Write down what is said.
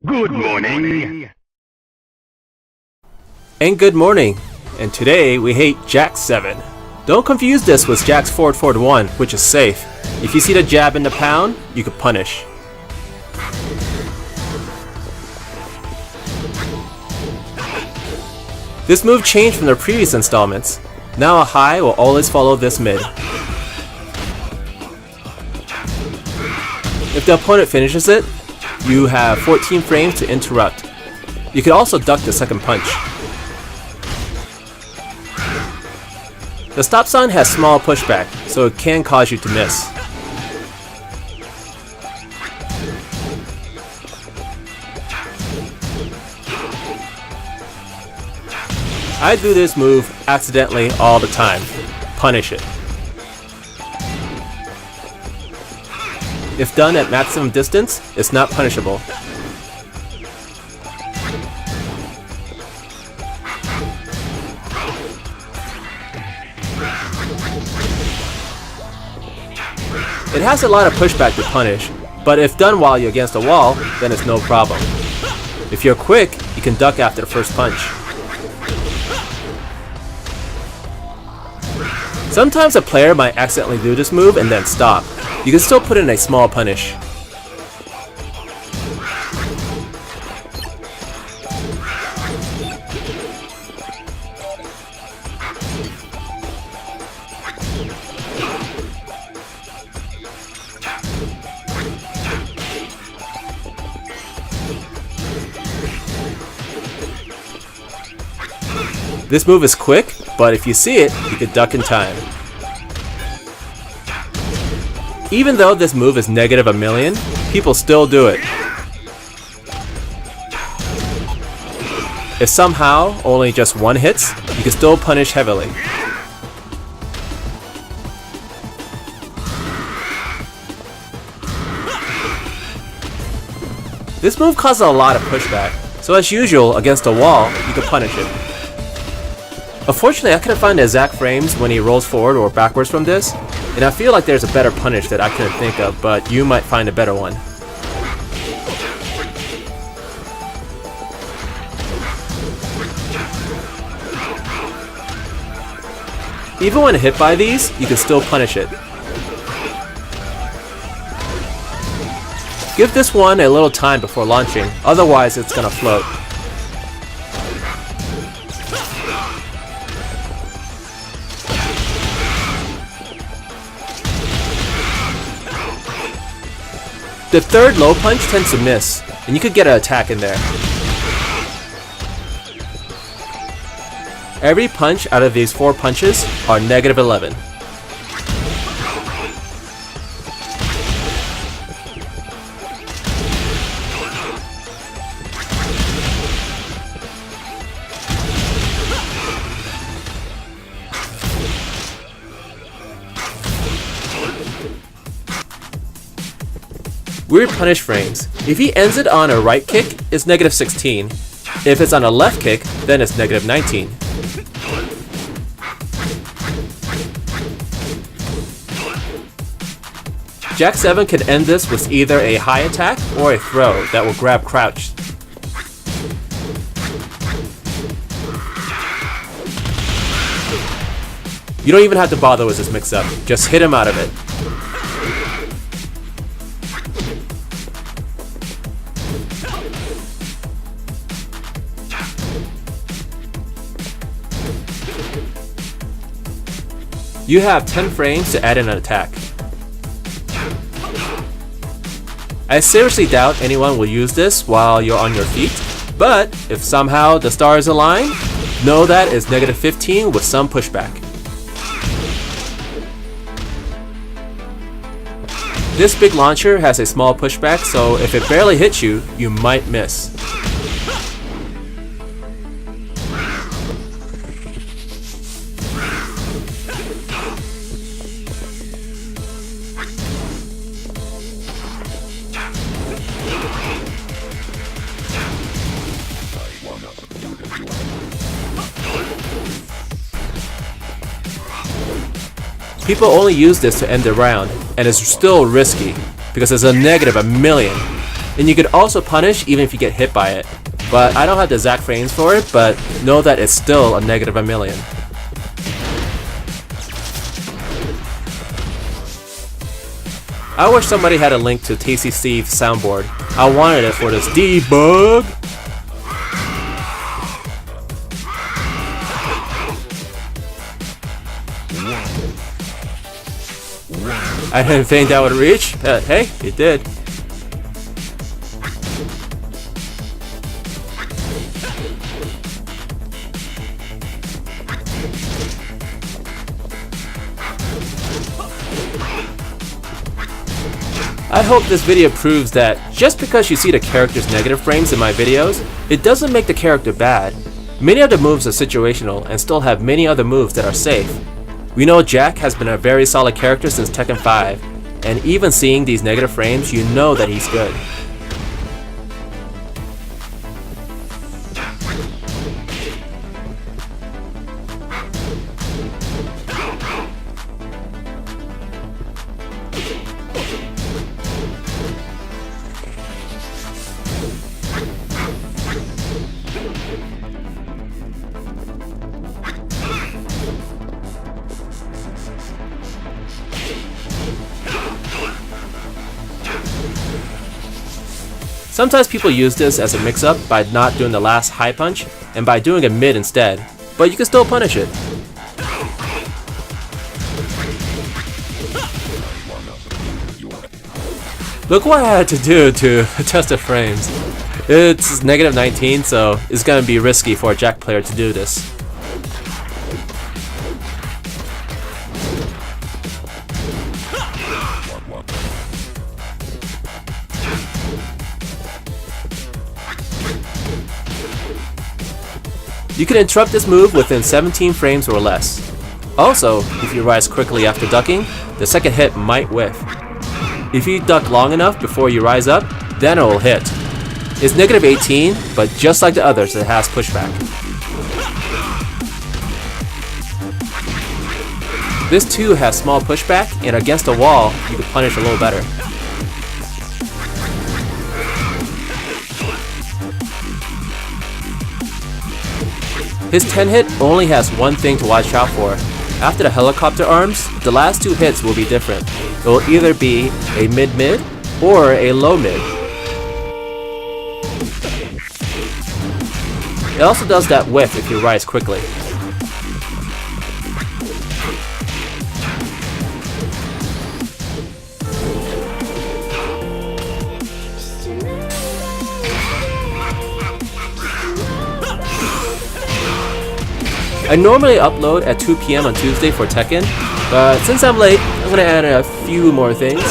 Good morning. And good morning. And today we hate Jack-7. Don't confuse this with Jack's forward 1, which is safe. If you see the jab in the pound, you can punish. This move changed from the previous installments. Now a high will always follow this mid. If the opponent finishes it, you have 14 frames to interrupt. You can also duck the second punch. The stop sign has small pushback, so it can cause you to miss. I do this move accidentally all the time. Punish it. If done at maximum distance, it's not punishable. It has a lot of pushback to punish, but if done while you're against a wall, then it's no problem. If you're quick, you can duck after the first punch. Sometimes a player might accidentally do this move and then stop. You can still put in a small punish. This move is quick, but if you see it, you can duck in time. Even though this move is negative a million, people still do it. If somehow only just one hits, you can still punish heavily. This move causes a lot of pushback, so as usual against a wall, you can punish it. Unfortunately, I couldn't find the exact frames when he rolls forward or backwards from this, and I feel like there's a better punish that I couldn't think of, but you might find a better one. Even when hit by these, you can still punish it. Give this one a little time before launching, otherwise it's gonna float. The third low punch tends to miss, and you could get an attack in there. Every punch out of these 4 punches are negative 11. Weird punish frames. If he ends it on a right kick, it's negative 16. If it's on a left kick, then it's negative 19. Jack-7 can end this with either a high attack or a throw that will grab crouch. You don't even have to bother with this mix-up, just hit him out of it. You have 10 frames to add in an attack. I seriously doubt anyone will use this while you're on your feet, but if somehow the stars align, know that it's negative 15 with some pushback. This big launcher has a small pushback, so if it barely hits you, you might miss. People only use this to end the round, and it's still risky, because it's a negative a million. And you could also punish even if you get hit by it. But I don't have the exact frames for it, but know that it's still a negative a million. I wish somebody had a link to Tasty Steve's soundboard. I wanted it for this debug. I didn't think that would reach, but hey, it did. I hope this video proves that just because you see the character's negative frames in my videos, it doesn't make the character bad. Many of the moves are situational and still have many other moves that are safe. We know Jack has been a very solid character since Tekken 5, and even seeing these negative frames, you know that he's good. Sometimes people use this as a mix-up by not doing the last high punch and by doing a mid instead, but you can still punish it. Look what I had to do to test the frames. It's negative 19, so it's gonna be risky for a Jack player to do this. You can interrupt this move within 17 frames or less. Also, if you rise quickly after ducking, the second hit might whiff. If you duck long enough before you rise up, then it will hit. It's negative 18, but just like the others, it has pushback. This too has small pushback, and against a wall, you can punish a little better. His 10 hit only has one thing to watch out for. After the helicopter arms, the last two hits will be different. It will either be a mid-mid or a low-mid. It also does that whiff if you rise quickly. I normally upload at 2 PM on Tuesday for Tekken, but since I'm late, I'm gonna add a few more things.